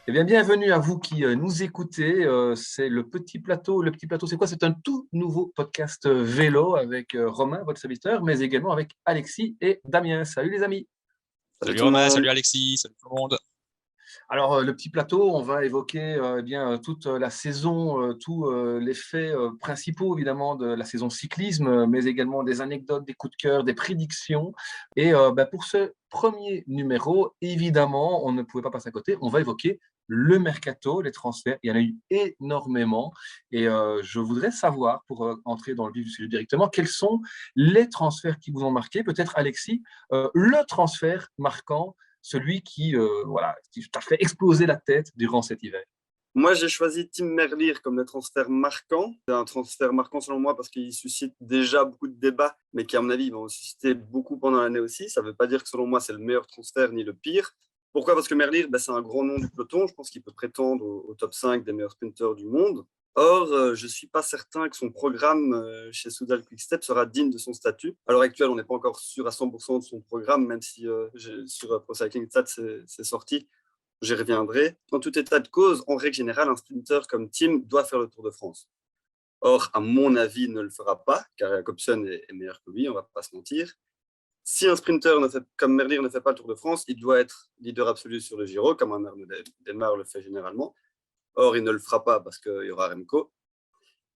Eh bien, bienvenue à vous qui nous écoutez. C'est le Petit Plateau. Le Petit Plateau, c'est quoi? C'est un tout nouveau podcast vélo avec Romain, votre serviteur, mais également avec Alexis et Damien. Salut les amis. Salut Salut tout le Romain, monde. salut Alexis, salut tout le monde. Alors, le Petit Plateau, on va évoquer toute la saison, tous les faits principaux, évidemment, de la saison cyclisme, mais également des anecdotes, des coups de cœur, des prédictions. Et pour ce premier numéro, évidemment, on ne pouvait pas passer à côté. On va évoquer le mercato, les transferts. Il y en a eu énormément. Et je voudrais savoir, pour entrer dans le vif du sujet directement, quels sont les transferts qui vous ont marqué. Peut-être, Alexis, le transfert marquant, celui qui t'a fait exploser la tête durant cet hiver. Moi, j'ai choisi Tim Merlier comme le transfert marquant. C'est un transfert marquant selon moi parce qu'il suscite déjà beaucoup de débats, mais qui, à mon avis, va en susciter beaucoup pendant l'année aussi. Ça ne veut pas dire que selon moi, c'est le meilleur transfert ni le pire. Pourquoi? Parce que Merlier, c'est un grand nom du peloton. Je pense qu'il peut prétendre au top 5 des meilleurs sprinteurs du monde. Or, je ne suis pas certain que son programme chez Soudal Quick-Step sera digne de son statut. À l'heure actuelle, on n'est pas encore sûr à 100% de son programme, même si sur Pro Cycling Stats, c'est sorti. J'y reviendrai. En tout état de cause, en règle générale, un sprinter comme Tim doit faire le Tour de France. Or, à mon avis, il ne le fera pas, car Jacobsen est meilleur que lui, on ne va pas se mentir. Si un sprinter comme Merlier ne fait pas le Tour de France, il doit être leader absolu sur le Giro, comme un Arnaud Démare le fait généralement. Or, il ne le fera pas parce qu'il y aura Remco.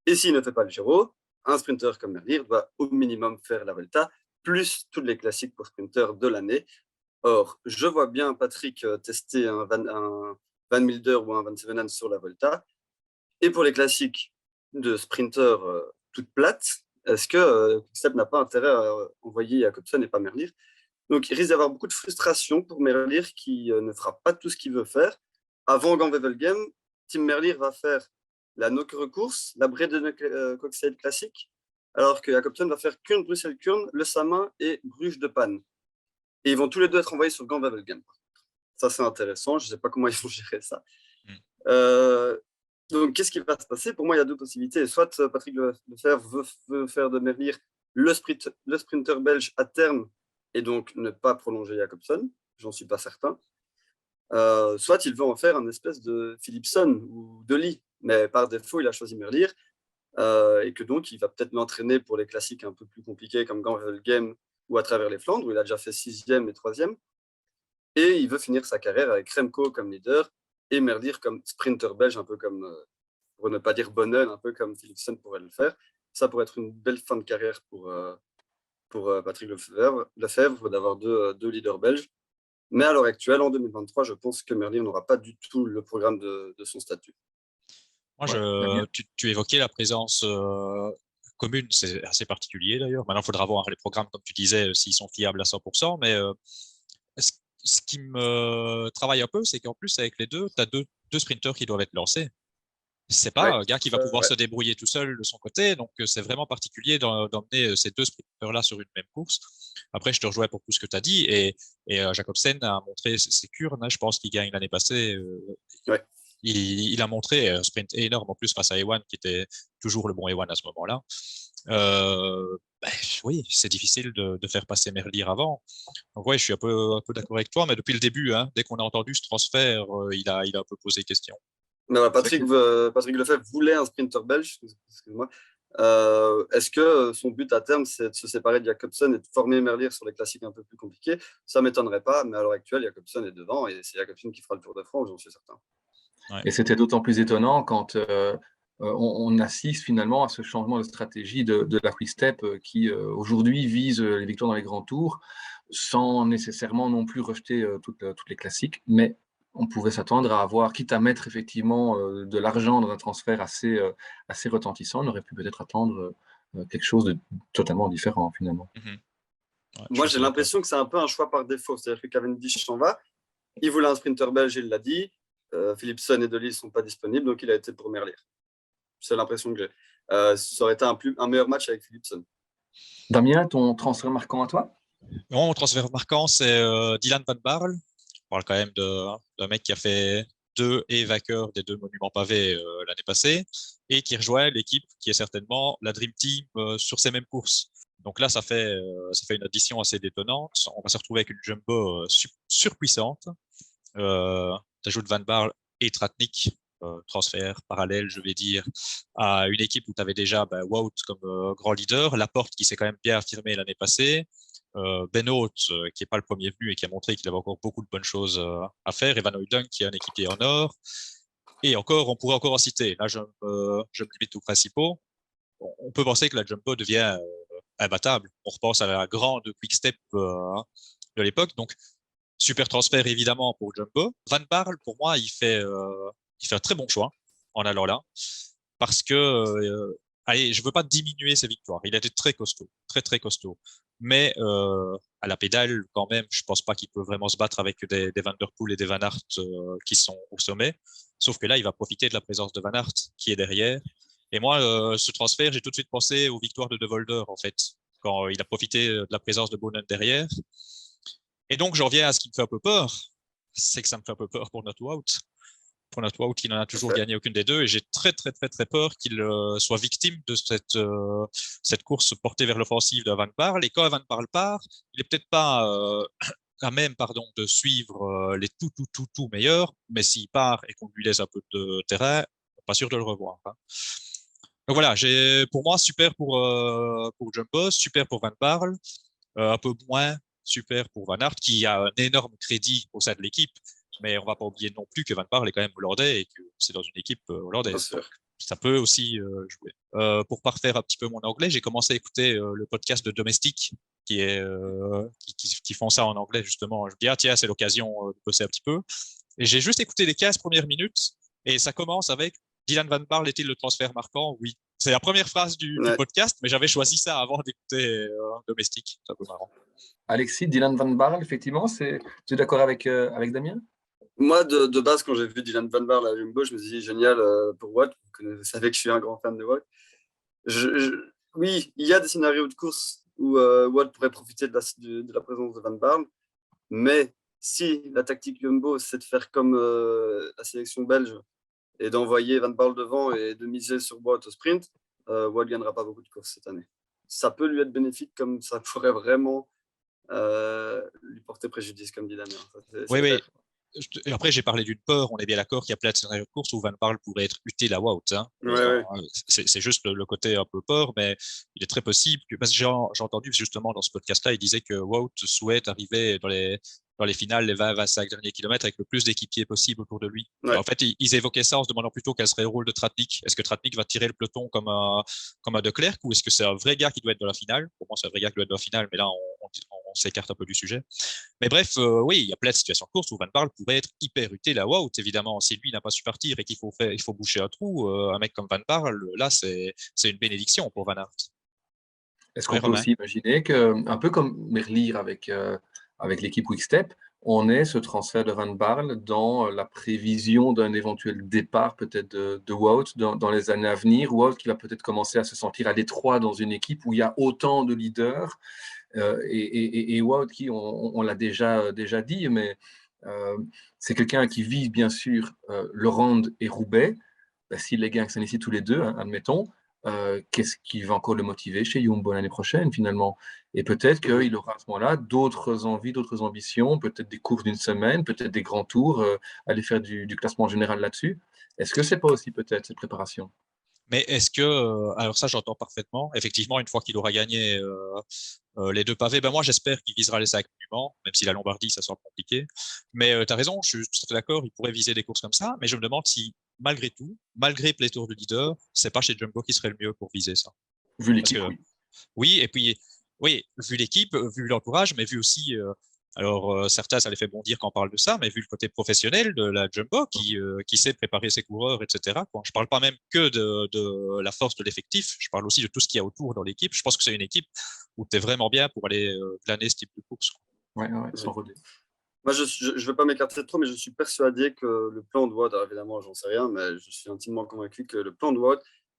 Et s'il ne fait pas le Giro, un sprinter comme Merlier doit au minimum faire la Vuelta, plus tous les classiques pour sprinter de l'année. Or, je vois bien Patrick tester un Van Milder ou un Van Sevenant sur la Volta. Et pour les classiques de sprinter toutes plates, est-ce que Quick-Step n'a pas intérêt à envoyer Jacobsen et pas Merlier? Donc, il risque d'avoir beaucoup de frustration pour Merlier qui ne fera pas tout ce qu'il veut faire. Avant Gand-Wevelgem, Tim Merlier va faire la Nokere course, la Brede Coxade classique, alors que Jacobsen va faire Kuurne, Bruxelles-Kuurne, Le Samin et Bruges de Panne. Et ils vont tous les deux être envoyés sur Gand-Wevelgem. Ça, c'est intéressant. Je ne sais pas comment ils vont gérer ça. Donc, qu'est-ce qui va se passer? Pour moi, il y a deux possibilités. Soit Patrick Lefevere veut faire de Merlier le sprinter belge à terme et donc ne pas prolonger Jacobsen. J'en suis pas certain. Soit il veut en faire un espèce de Philipsen ou de Lee. Mais par défaut, il a choisi Merlier. Et que donc, il va peut-être l'entraîner pour les classiques un peu plus compliqués comme Gand-Wevelgem ou à travers les Flandres, où il a déjà fait 6e et 3e. Et il veut finir sa carrière avec Remco comme leader et Merlier comme sprinter belge, un peu comme, pour ne pas dire Bonnel, un peu comme Philipsen pourrait le faire. Ça pourrait être une belle fin de carrière pour Patrick Lefevere d'avoir deux leaders belges. Mais à l'heure actuelle, en 2023, je pense que Merlier n'aura pas du tout le programme de son statut. Moi, tu évoquais la présence commune, c'est assez particulier d'ailleurs. Maintenant, il faudra voir les programmes, comme tu disais, s'ils sont fiables à 100%. Mais ce qui me travaille un peu, c'est qu'en plus, avec les deux, tu as deux sprinteurs qui doivent être lancés. C'est pas un gars qui va pouvoir se débrouiller tout seul de son côté. Donc, c'est vraiment particulier d'emmener ces deux sprinteurs-là sur une même course. Après, je te rejoins pour tout ce que tu as dit. Et Jacobsen a montré ses Kuurne. Je pense qu'il gagne l'année passée. Il a montré un sprint énorme en plus face à Ewan, qui était toujours le bon Ewan à ce moment-là. Oui, c'est difficile de faire passer Merlier avant. Donc ouais, je suis un peu d'accord avec toi, mais depuis le début, dès qu'on a entendu ce transfert, il a un peu posé question. Mais Patrick Lefevere voulait un sprinter belge, excuse-moi. Est-ce que son but à terme, c'est de se séparer de Jacobsen et de former Merlier sur les classiques un peu plus compliqués? Ça ne m'étonnerait pas, mais à l'heure actuelle, Jacobsen est devant et c'est Jacobsen qui fera le Tour de France, j'en suis certain. Et c'était d'autant plus étonnant quand on assiste finalement à ce changement de stratégie de la Quick-Step qui aujourd'hui vise les victoires dans les grands tours sans nécessairement non plus rejeter toutes les classiques, mais on pouvait s'attendre à avoir, quitte à mettre effectivement de l'argent dans un transfert assez retentissant, on aurait pu peut-être attendre quelque chose de totalement différent finalement. Moi, j'ai l'impression que c'est un peu un choix par défaut. C'est-à-dire que Cavendish s'en va. Il voulait un sprinter belge, il l'a dit. Philipsen et Delis ne sont pas disponibles, donc il a été pour Merlier. C'est l'impression que j'ai. Ça aurait été un meilleur match avec Philipsen. Damien, ton transfert marquant à toi? Mon transfert marquant, c'est Dylan Van Baarle. On parle quand même d'un mec qui a fait 2 et vainqueur des 2 monuments pavés l'année passée et qui rejoint l'équipe qui est certainement la Dream Team sur ces mêmes courses. Donc là, ça fait une addition assez détonnante. On va se retrouver avec une jumbo surpuissante. Tu ajoutes Van Baarle et Tratnik, transfert parallèle, je vais dire, à une équipe où tu avais déjà Wout comme grand leader, Laporte qui s'est quand même bien affirmé l'année passée, Benoît qui est pas le premier venu et qui a montré qu'il avait encore beaucoup de bonnes choses à faire, et Van Hooydonk qui est un équipier en or, et encore, on pourrait encore en citer. Là, je me limite aux principaux. On peut penser que la Jumbo devient imbattable. On repense à la grande Quick Step de l'époque, donc super transfert évidemment pour Jumbo. Van Barle, pour moi, il fait un très bon choix en allant là, parce que, allez, je veux pas diminuer ses victoires. Il a été très costaud, très très costaud. Mais à la pédale, quand même, je pense pas qu'il peut vraiment se battre avec des Van der Poel et des Van Aert qui sont au sommet. Sauf que là, il va profiter de la présence de Van Aert qui est derrière. Et moi, ce transfert, j'ai tout de suite pensé aux victoires de Volder, en fait, quand il a profité de la présence de Boonen derrière. Et donc, j'en viens à ce qui me fait un peu peur, c'est que ça me fait un peu peur pour notre Wout. Pour notre Wout, qui n'en a toujours gagné aucune des deux, et j'ai très très très très peur qu'il soit victime de cette course portée vers l'offensive de Van Barle. Et quand Van Barle part, il est peut-être pas à même, de suivre les tout meilleurs, mais s'il part et qu'on lui laisse un peu de terrain, pas sûr de le revoir. Hein. Donc voilà, pour moi super pour Jumbo, super pour Van Barle, un peu moins super pour Van Aert, qui a un énorme crédit au sein de l'équipe. Mais on ne va pas oublier non plus que Van Barle est quand même hollandais et que c'est dans une équipe hollandaise. Donc, ça peut aussi jouer. Pour parfaire un petit peu mon anglais, j'ai commencé à écouter le podcast de Domestic qui font ça en anglais, justement. Je me dis, ah tiens, c'est l'occasion de bosser un petit peu. Et j'ai juste écouté les 15 premières minutes et ça commence avec Dylan Van Barle est-il le transfert marquant? Oui. C'est la première phrase du podcast, mais j'avais choisi ça avant d'écouter Domestic. C'est un peu marrant. Alexis, Dylan Van Barle, effectivement, tu es d'accord avec Damien? Moi, de base, quand j'ai vu Dylan Van Barle à Jumbo, je me suis dit génial pour Wout. Vous savez que je suis un grand fan de Wout. Oui, il y a des scénarios de course où Wout pourrait profiter de la présence de Van Barle, mais si la tactique Jumbo, c'est de faire comme la sélection belge et d'envoyer Van Barle devant et de miser sur Wout au sprint, Wout ne gagnera pas beaucoup de courses cette année. Ça peut lui être bénéfique comme ça pourrait vraiment lui porter préjudice, comme dit Damien. Oui. Et après, j'ai parlé d'une peur. On est bien d'accord qu'il y a plein de scénarios de course où Van Barle pourrait être utile à Wout. Hein. C'est juste le côté un peu peur, mais il est très possible que, parce que j'ai entendu justement dans ce podcast-là, il disait que Wout souhaite arriver dans les finales, les 20-25 derniers kilomètres avec le plus d'équipiers possible autour de lui. En fait, ils évoquaient ça en se demandant plutôt quel serait le rôle de Tratnik. Est-ce que Tratnik va tirer le peloton comme un De Klerk, ou est-ce que c'est un vrai gars qui doit être dans la finale? Pour moi, c'est un vrai gars qui doit être dans la finale, mais là, on s'écarte un peu du sujet. Mais bref, oui, il y a plein de situations de course où Van Barle pourrait être hyper utile à Wout, évidemment. Si lui n'a pas su partir et qu'il faut boucher un trou, un mec comme Van Barle, là, c'est une bénédiction pour Van Aert. Est-ce qu'on peut aussi imaginer qu'un peu comme Merlier avec l'équipe Quick-Step, on ait ce transfert de Van Barle dans la prévision d'un éventuel départ peut-être de Wout dans les années à venir? Wout qui va peut-être commencer à se sentir à l'étroit dans une équipe où il y a autant de leaders. Et Wout qui, on l'a déjà dit, mais c'est quelqu'un qui vise bien sûr le Ronde et Roubaix. S'il les gagne ici tous les deux, hein, admettons, qu'est-ce qui va encore le motiver chez Jumbo l'année prochaine finalement? Et peut-être qu'il aura à ce moment-là d'autres envies, d'autres ambitions, peut-être des courses d'une semaine, peut-être des grands tours, aller faire du classement général là-dessus. Est-ce que c'est pas aussi peut-être cette préparation? Mais est-ce que, alors ça j'entends parfaitement, effectivement, une fois qu'il aura gagné les 2 pavés, moi j'espère qu'il visera les 5 monuments, même si la Lombardie ça semble compliqué. Mais tu as raison, je suis tout à fait d'accord, il pourrait viser des courses comme ça, mais je me demande si, malgré tout, malgré pléthore de leaders, c'est pas chez Jumbo qui serait le mieux pour viser ça. Vu l'équipe, oui. Oui, et puis, oui, vu l'équipe, vu l'entourage, mais vu aussi, certains, ça les fait bondir quand on parle de ça, mais vu le côté professionnel de la Jumbo qui sait préparer ses coureurs, etc. Je ne parle pas même que de la force de l'effectif, je parle aussi de tout ce qu'il y a autour dans l'équipe. Je pense que c'est une équipe où tu es vraiment bien pour aller glaner ce type de course. Ouais, sans redire. Moi, je ne vais pas m'écarter trop, mais je suis persuadé que le plan de Wout, évidemment, j'en sais rien, mais je suis intimement convaincu que le plan de Wout,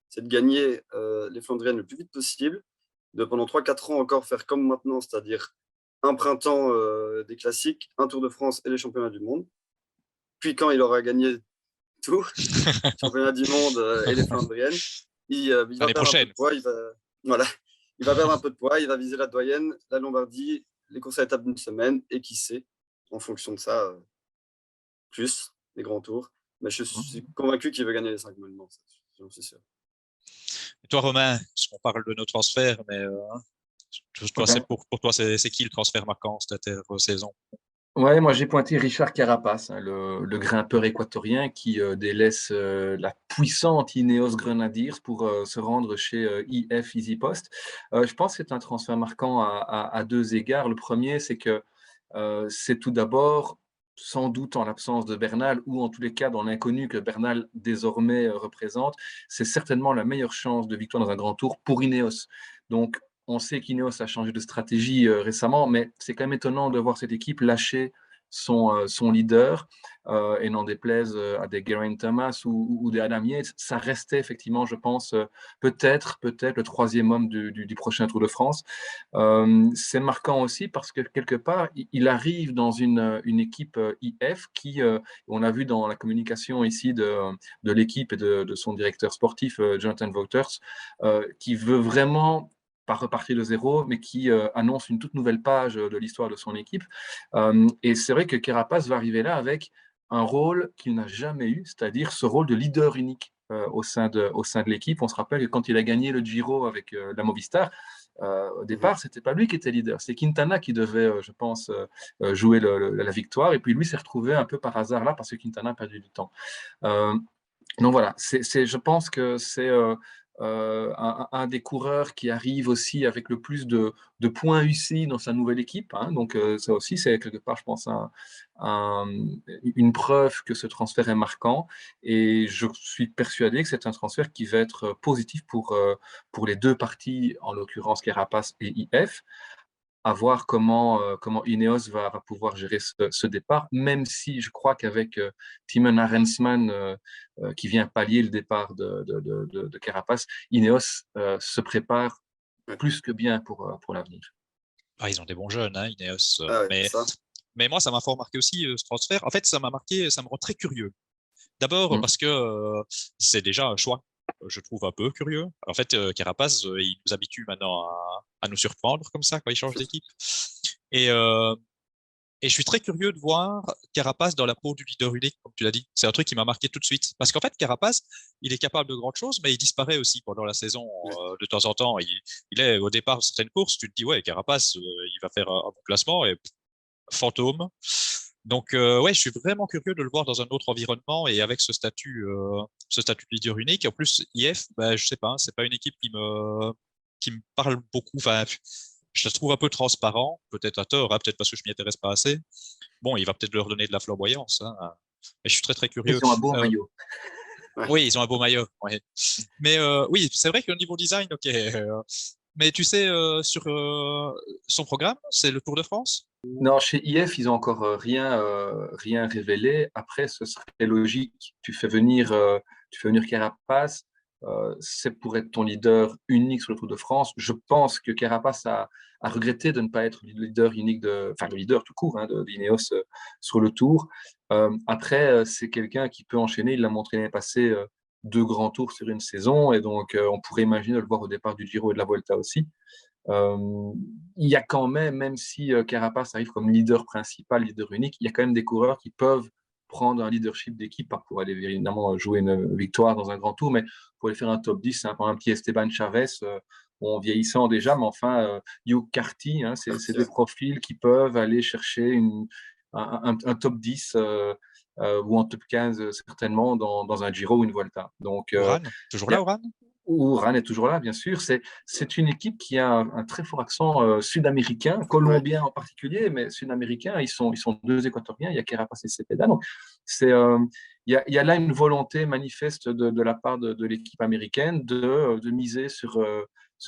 c'est de gagner les Flandriennes le plus vite possible, de pendant 3-4 ans encore faire comme maintenant, c'est-à-dire un printemps des classiques, un Tour de France et les championnats du monde. Puis quand il aura gagné tout, championnat du monde et les Flandriennes, il va perdre un peu de poids. Il va perdre un peu de poids, il va viser la doyenne, la Lombardie, les courses à étapes d'une semaine, et qui sait, en fonction de ça, plus les grands tours. Mais je suis convaincu qu'il veut gagner les 5 maintenant, j'en suis sûr. Et toi, Romain, on parle de nos transferts, mais toi, Ben, pour toi, c'est qui le transfert marquant cette saison? ouais, moi j'ai pointé Richard Carapace, hein, le grimpeur équatorien qui délaisse la puissante Ineos Grenadiers pour se rendre chez IF EasyPost. Je pense que c'est un transfert marquant à deux égards. Le premier, c'est que c'est tout d'abord, sans doute en l'absence de Bernal, ou en tous les cas dans l'inconnu que Bernal désormais représente, c'est certainement la meilleure chance de victoire dans un grand tour pour Ineos. Donc on sait qu'Ineos a changé de stratégie récemment, mais c'est quand même étonnant de voir cette équipe lâcher son leader, et n'en déplaise à des Geraint Thomas ou des Adam Yates, ça restait effectivement, je pense, peut-être le troisième homme du prochain Tour de France. C'est marquant aussi parce que quelque part, il arrive dans une équipe IF qui, on a vu dans la communication ici de l'équipe et de son directeur sportif, Jonathan Wouters, qui veut vraiment pas repartir de zéro, mais qui annonce une toute nouvelle page de l'histoire de son équipe. Et c'est vrai que Carapace va arriver là avec un rôle qu'il n'a jamais eu, c'est-à-dire ce rôle de leader unique au sein de l'équipe. On se rappelle que quand il a gagné le Giro avec la Movistar, au départ, c'était pas lui qui était leader, c'est Quintana qui devait, je pense, jouer la victoire. Et puis lui s'est retrouvé un peu par hasard là parce que Quintana a perdu du temps. Euh, donc voilà, je pense que c'est un des coureurs qui arrive aussi avec le plus de points UCI dans sa nouvelle équipe, hein. Donc ça aussi, c'est quelque part, je pense, un- une preuve que ce transfert est marquant. Et je suis persuadé que c'est un transfert qui va être positif pour les deux parties, en l'occurrence Carapace et IF, à voir comment Ineos va pouvoir gérer ce départ, même si je crois qu'avec Timon Arensman, qui vient pallier le départ de Carapace, Ineos se prépare Ouais. plus que bien pour l'avenir. Ah, ils ont des bons jeunes, hein, Ineos. Ah ouais, ça. Mais moi, ça m'a fort marqué aussi, ce transfert. En fait, ça m'a marqué, ça me rend très curieux. D'abord Mm. parce que c'est déjà un choix, je trouve un peu curieux. En fait, Carapace, il nous habitue maintenant à nous surprendre comme ça quand il change d'équipe. Et, euh, et je suis très curieux de voir Carapace dans la peau du leader unique, comme tu l'as dit. C'est un truc qui m'a marqué tout de suite. Parce qu'en fait, Carapace, il est capable de grandes choses, mais il disparaît aussi pendant la saison. De temps en temps, il est au départ de certaines courses, tu te dis, ouais, Carapace, il va faire un bon classement et fantôme. Donc, ouais, je suis vraiment curieux de le voir dans un autre environnement et avec ce statut de leader unique. En plus, IF, bah, je sais pas, c'est pas une équipe qui me parle beaucoup. Enfin, je la trouve un peu transparent, peut-être à tort, hein, peut-être parce que je m'y intéresse pas assez. Bon, il va peut-être leur donner de la flamboyance, hein, mais je suis très très curieux. Ils ont un beau Euh, maillot. Ouais. oui, ils ont un beau maillot. Ouais. Mais oui, c'est vrai qu'au niveau design, ok. Mais tu sais, sur son programme, c'est le Tour de France. Non, chez IF, ils n'ont encore rien révélé. Après, ce serait logique. Tu fais venir Carapace, c'est pour être ton leader unique sur le Tour de France. Je pense que Carapace a regretté de ne pas être le leader unique enfin le leader tout court, hein, d'Ineos sur le Tour. Après, c'est quelqu'un qui peut enchaîner. Il l'a montré l'année passée, deux grands tours sur une saison, et donc on pourrait imaginer de le voir au départ du Giro et de la Vuelta aussi. Il y a quand même si Carapace arrive comme leader principal, leader unique, il y a quand même des coureurs qui peuvent prendre un leadership d'équipe, pas pour aller évidemment jouer une victoire dans un grand tour, mais pour aller faire un top 10, hein, par un petit Esteban Chavez, bon, vieillissant déjà, mais enfin, Hugh Carty, hein, c'est des profils qui peuvent aller chercher un top 10 ou un top 15 certainement dans un Giro ou une Vuelta. Donc, Oran, toujours il y là, a, Oran? Uran est toujours là, bien sûr. C'est une équipe qui a un très fort accent sud-américain, Ouais. colombien en particulier, mais sud-américain. Ils sont deux Équatoriens, il y a Carapace et Cepeda. Donc, il y a là une volonté manifeste de la part de l'équipe américaine de miser sur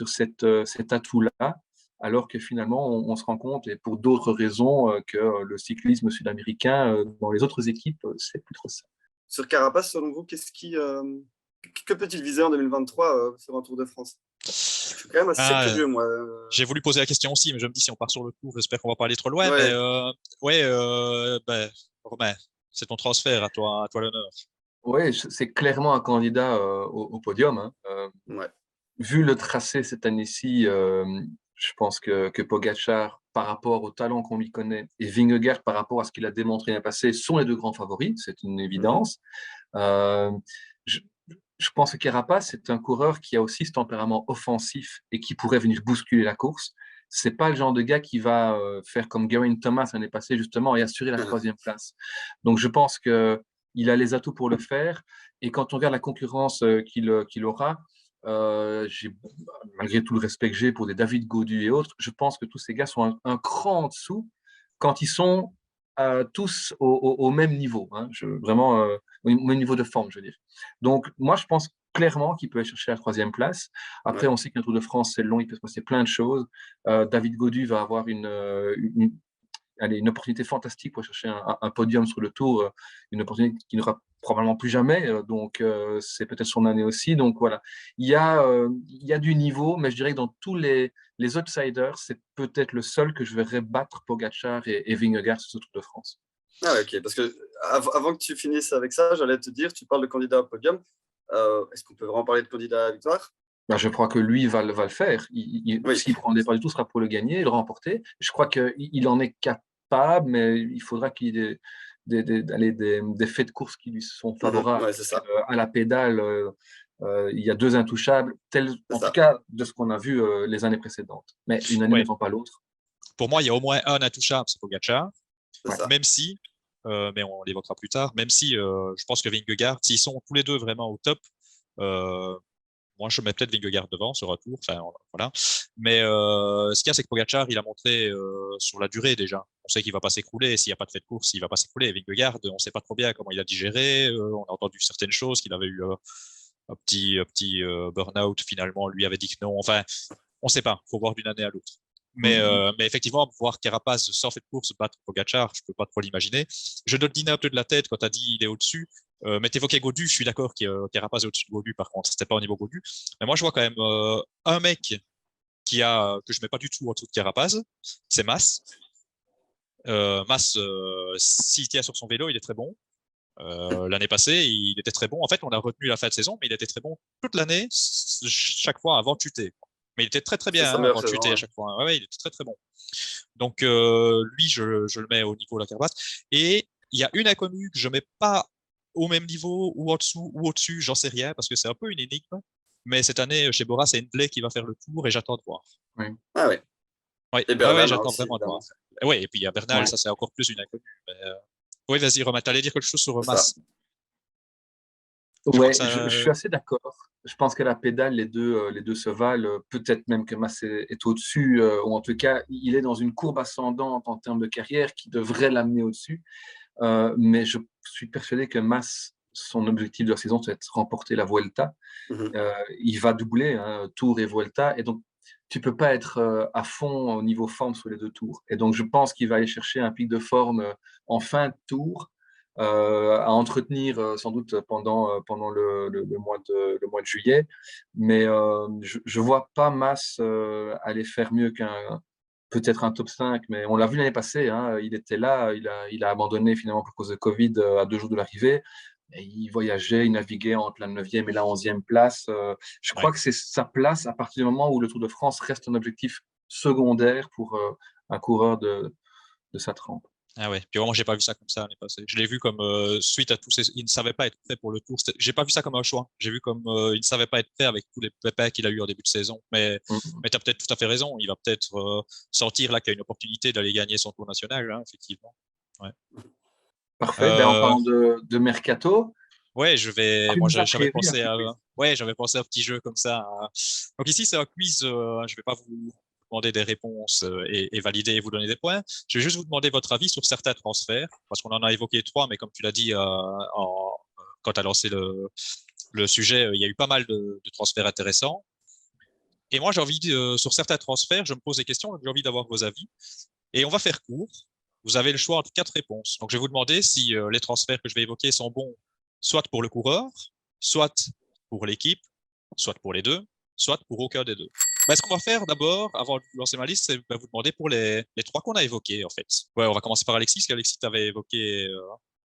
cet atout-là, alors que finalement, on se rend compte, et pour d'autres raisons, que le cyclisme sud-américain, dans les autres équipes, c'est plus trop ça. Sur Carapace, selon vous, que peut-il viser en 2023 sur un Tour de France? Je suis quand même assez Ah, curieux, moi. j'ai voulu poser la question aussi, mais je me dis si on part sur le tour, j'espère qu'on va pas aller trop loin. Mais Ouais, ouais, ben, Romain, c'est ton transfert à toi l'honneur. Oui, c'est clairement un candidat au podium, hein. ouais. Vu le tracé cette année-ci, je pense que Pogacar, par rapport au talent qu'on lui connaît, et Vingegaard, par rapport à ce qu'il a démontré l'année passée, sont les deux grands favoris, c'est une Mhm. évidence. Euh, je, je pense que Carapace, c'est un coureur qui a aussi ce tempérament offensif et qui pourrait venir bousculer la course. C'est pas le genre de gars qui va faire comme Geraint Thomas l'année passée, justement, et assurer la troisième place. Donc, je pense qu'il a les atouts pour le faire. Et quand on regarde la concurrence qu'il aura, malgré tout le respect que j'ai pour des David Gaudu et autres, je pense que tous ces gars sont un cran en dessous quand ils sont tous au même niveau, hein, vraiment au même niveau de forme, je veux dire. Donc, moi, je pense clairement qu'il peut aller chercher la troisième place. Après, on sait qu'un Tour de France, c'est long, il peut se passer plein de choses. David Gaudu va avoir une opportunité fantastique pour chercher un podium sur le Tour, une opportunité qu'il n'aura probablement plus jamais. Donc, c'est peut-être son année aussi. Donc, voilà. Il y a du niveau, mais je dirais que dans tous les outsiders, c'est peut-être le seul que je verrais battre Pogacar et Vingegaard sur ce Tour de France. Ah, ok, parce que avant que tu finisses avec ça, j'allais te dire, tu parles de candidat au podium. Est-ce qu'on peut vraiment parler de candidat à la victoire? Ben, je crois que lui va le faire. Oui. S'il prend le départ du tout, ce sera pour le gagner et le remporter. Je crois qu'il en est capable, mais il faudra qu'il ait des faits de course qui lui sont favorables. Ouais, c'est ça. À la pédale, il y a deux intouchables, en tout Ça. cas de ce qu'on a vu les années précédentes. Mais une année n'étant pas l'autre. Pour moi, il y a au moins un intouchable, c'est Pogacar. Ça. Même si, mais on l'évoquera plus tard, même si je pense que Vingegaard, s'ils sont tous les deux vraiment au top, moi je mets peut-être Vingegaard devant sur un tour, enfin voilà. Mais ce qu'il y a, c'est que Pogacar, il a montré sur la durée déjà. On sait qu'il va pas s'écrouler, s'il n'y a pas de fait de course, il va pas s'écrouler. Vingegaard, on sait pas trop bien comment il a digéré, on a entendu certaines choses, qu'il avait eu un petit burn-out finalement, lui avait dit que non. Enfin, on sait pas, faut voir d'une année à l'autre. Mais effectivement, voir Carapace sans fait de course battre Pogacar, je peux pas trop l'imaginer. Je te le dis un peu de la tête quand tu as dit il est au-dessus. Mais t'évoquais Gaudu, je suis d'accord que Carapace est au-dessus de Gaudu, par contre, c'était pas au niveau Gaudu. Mais moi, je vois quand même un mec que je mets pas du tout en dessous de Carapace, c'est Mas. Mas, s'il tient sur son vélo, il est très bon. L'année passée, il était très bon. En fait, on a retenu la fin de saison, mais il était très bon toute l'année, chaque fois avant de chuter. Mais il était très très bien avant de chuter à chaque fois. Ouais, il était très très bon. Donc lui, je le mets au niveau de la Carapace. Et il y a une inconnue que je mets pas au même niveau ou en dessous ou au-dessus, j'en sais rien parce que c'est un peu une énigme. Mais cette année, chez Bora, c'est Hindley qui va faire le tour et j'attends de voir. Oui. Ah ouais. Oui, et Bernal, j'attends aussi, vraiment de voir. Oui, et puis il y a Bernal, ça c'est encore plus une inconnue. Mais, oui, vas-y, Romain, t'allais dire quelque chose sur Mas. Ouais, je suis assez d'accord. Je pense qu'à la pédale, les deux se valent. Peut-être même que Mas est au-dessus, ou en tout cas, il est dans une courbe ascendante en termes de carrière qui devrait l'amener au-dessus. Mais je suis persuadé que Mas, son objectif de la saison, c'est de remporter la Vuelta. Il va doubler, hein, Tour et Vuelta. Et donc, tu peux pas être à fond au niveau forme sur les deux tours. Et donc, je pense qu'il va aller chercher un pic de forme en fin de tour à entretenir sans doute pendant le mois de juillet. Mais je vois pas Mas aller faire mieux peut-être un top 5, mais on l'a vu l'année passée, hein, il était là, il a abandonné finalement pour cause de Covid à 2 jours de l'arrivée. Et il voyageait, il naviguait entre la 9e et la 11e place. Je crois que c'est sa place à partir du moment où le Tour de France reste un objectif secondaire pour un coureur de sa trempe. Ah ouais, puis vraiment, j'ai pas vu ça comme ça l'année passée. Je l'ai vu comme suite à tous ces. Il ne savait pas être prêt pour le tour. J'ai pas vu ça comme un choix. J'ai vu comme il ne savait pas être prêt avec tous les pépins qu'il a eu en début de saison. Mais tu as peut-être tout à fait raison. Il va peut-être sentir là qu'il y a une opportunité d'aller gagner son tour national, hein, effectivement. Ouais. Parfait. En parlant de Mercato. Ouais, j'avais pensé à un petit jeu comme ça. Donc ici, c'est un quiz. Je vais pas vous demander des réponses et valider et vous donner des points. Je vais juste vous demander votre avis sur certains transferts, parce qu'on en a évoqué 3, mais comme tu l'as dit quand tu as lancé le sujet, il y a eu pas mal de transferts intéressants. Et moi, j'ai envie, sur certains transferts, je me pose des questions, j'ai envie d'avoir vos avis. Et on va faire court. Vous avez le choix entre 4 réponses. Donc, je vais vous demander si les transferts que je vais évoquer sont bons, soit pour le coureur, soit pour l'équipe, soit pour les deux, soit pour aucun des deux. Ce qu'on va faire d'abord, avant de lancer ma liste, c'est vous demander pour les 3 qu'on a évoqués, en fait. Ouais, on va commencer par Alexis, parce qu'Alexis t'avait évoqué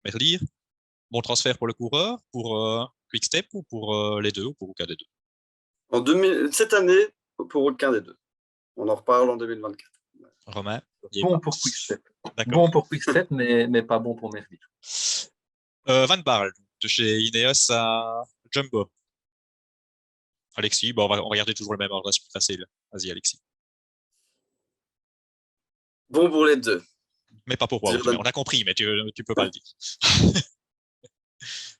Merlier. Bon transfert pour le coureur, pour Quickstep ou pour les deux, ou pour aucun des deux. Cette année, pour aucun des deux. On en reparle en 2024. Romain. Bon pour Quickstep. Bon pour Quickstep, mais pas bon pour Merlier. Van Baarle. de chez Ineos à Jumbo. Alexis, bon, on va regarder toujours le même ordre, c'est plus facile. Vas-y, Alexis. Bon pour les deux. Mais pas pour Wout. On a compris, mais tu peux pas le dire.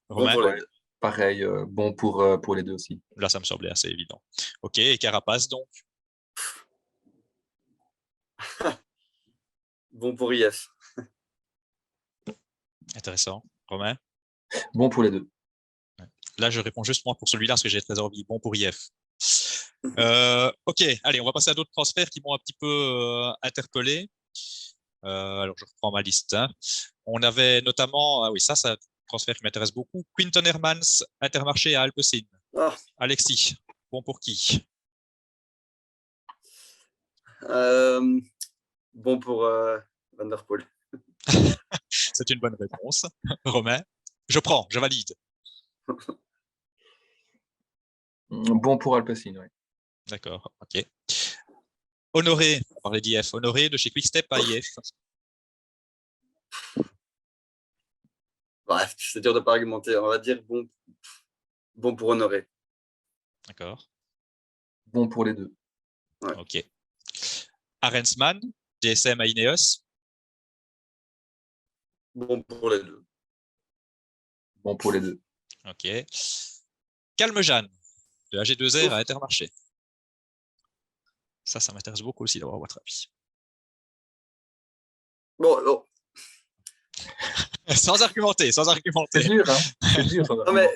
Bon Romain, pour les deux. Pareil, bon pour les deux aussi. là, ça me semblait assez évident. Ok, et Carapace, donc. Bon pour IF. Intéressant. Romain? Bon pour les deux. Là, je réponds juste moi pour celui-là, parce que j'ai très envie. Bon pour IF. Ok, allez, on va passer à d'autres transferts qui m'ont un petit peu interpellé. Alors, je reprends ma liste. Hein. On avait notamment, oui, ça, c'est un transfert qui m'intéresse beaucoup. Quinton Hermans, Intermarché à Alpecin. Ah, Alexis, bon pour qui? bon pour Van der Poel. C'est une bonne réponse. Romain, je prends, je valide. Bon pour Alpecin, oui. D'accord, ok. Honoré, on parlait d'IF. Honoré de chez Quickstep à IF. Bref, c'est dur de pas argumenter. On va dire bon pour Honoré. D'accord. Bon pour les deux. Ouais. Ok. Arensman, DSM à Ineos. Bon pour les deux. Bon pour les deux. Ok. Calmejean, de AG2R à Intermarché. Ça m'intéresse beaucoup aussi d'avoir votre avis. Bon. Sans argumenter, sans argumenter. C'est dur, hein. C'est dur. Non, mais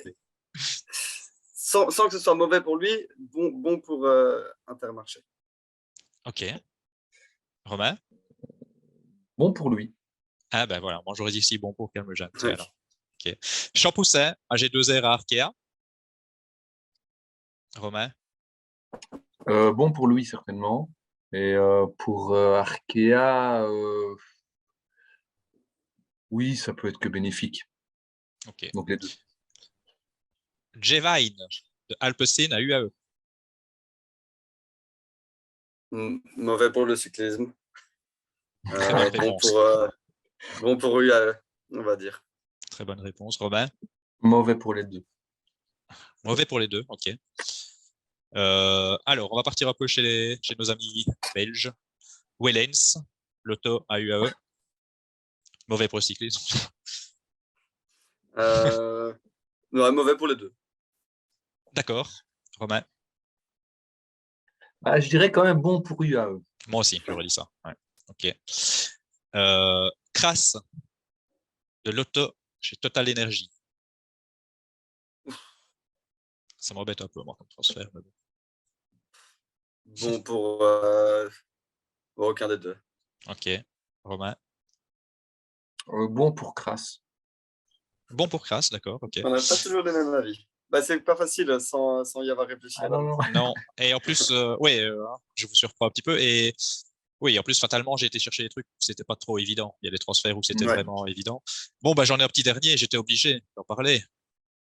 sans que ce soit mauvais pour lui, bon pour Intermarché. Ok. Romain? Bon pour lui. Ah ben voilà, moi j'aurais dit si bon pour Calmejean. Ouais. Alors. Ok. Champoussin, AG2R à Arkea. Romain? Bon pour lui, certainement. Et pour Arkea, oui, ça peut être que bénéfique. Ok. Donc les deux. Jevine, de Alpecin à UAE. Mauvais pour le cyclisme. Très bonne réponse. Bon pour UAE, on va dire. Très bonne réponse. Romain? Mauvais pour les deux. Mauvais pour les deux, ok. Alors, on va partir un peu chez nos amis belges. Wellens, Lotto à UAE. Mauvais pour le cyclisme. Non, mauvais pour les deux. D'accord. Romain? Je dirais quand même bon pour UAE. Moi aussi, j'aurais dit ça. Ouais. Ok. Kras, de Lotto chez Total Energy. Ça m'embête un peu, moi, comme transfert. Mais bon. Bon pour aucun des deux. Ok. Romain? Bon pour Kras. Bon pour Kras, d'accord. Ok. On n'a pas toujours les mêmes avis. C'est pas facile sans y avoir réfléchi. Non. Non. Et en plus, je vous surprends un petit peu. Et oui, en plus, fatalement, j'ai été chercher des trucs où c'était pas trop évident. Il y a des transferts où c'était vraiment évident. Bon, j'en ai un petit dernier, j'étais obligé d'en parler.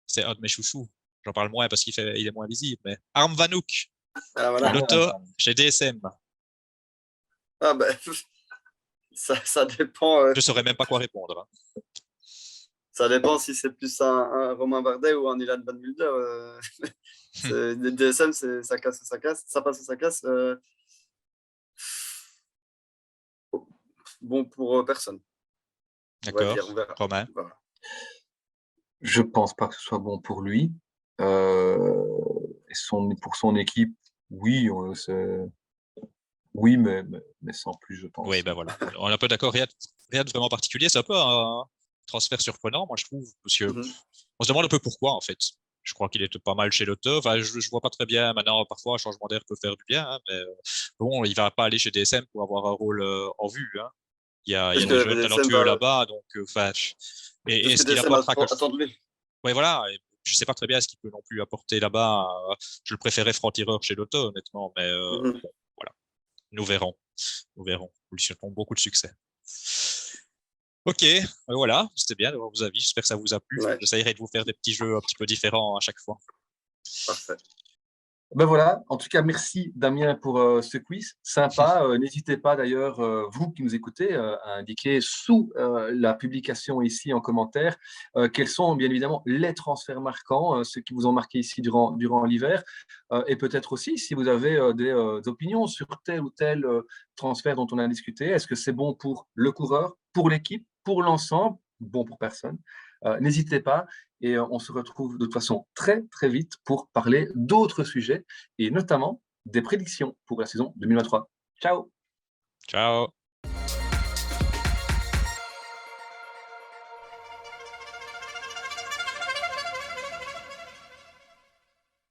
C'est un de mes chouchous. J'en parle moins parce il est moins visible, mais Harm Vanouk, Voilà. Lotto chez DSM. Ça dépend. Je saurais même pas quoi répondre. Hein. Ça dépend si c'est plus un Romain Bardet ou un Ilan Van Mulder. Des DSM, ça casse ou ça casse. Ça passe ou ça casse. Bon pour personne. D'accord. On verra. Romain? Voilà. Je pense pas que ce soit bon pour lui. Pour son équipe, oui, oui, mais sans plus, je pense. Oui, voilà. On est un peu d'accord. Rien de vraiment particulier. C'est un peu un transfert surprenant, moi, je trouve, parce que on se demande un peu pourquoi, en fait. Je crois qu'il était pas mal chez Lotto. Enfin, je vois pas très bien. Maintenant, parfois, un changement d'air peut faire du bien, hein, mais bon, il va pas aller chez DSM pour avoir un rôle en vue. Hein. Il y a des jeunes talentueux là-bas, donc et est-ce qu'il apportera quelque chose? Oui, voilà. Et je sais pas très bien ce qu'il peut non plus apporter là-bas. Je le préférais franc-tireur chez Lotto, honnêtement, mais voilà. Nous verrons. Nous lui souhaitons beaucoup de succès. Ok, voilà, c'était bien d'avoir vos avis. J'espère que ça vous a plu. J'essaierai de vous faire des petits jeux un petit peu différents à chaque fois. Parfait. Ben voilà, en tout cas, merci Damien pour ce quiz. Sympa. N'hésitez pas d'ailleurs, vous qui nous écoutez, à indiquer sous la publication ici en commentaire quels sont bien évidemment les transferts marquants, ceux qui vous ont marqué ici durant l'hiver. Et peut-être aussi si vous avez des opinions sur tel ou tel transfert dont on a discuté. Est-ce que c'est bon pour le coureur, pour l'équipe, pour l'ensemble, bon pour personne? N'hésitez pas. Et on se retrouve de toute façon très, très vite pour parler d'autres sujets et notamment des prédictions pour la saison 2023. Ciao! Ciao.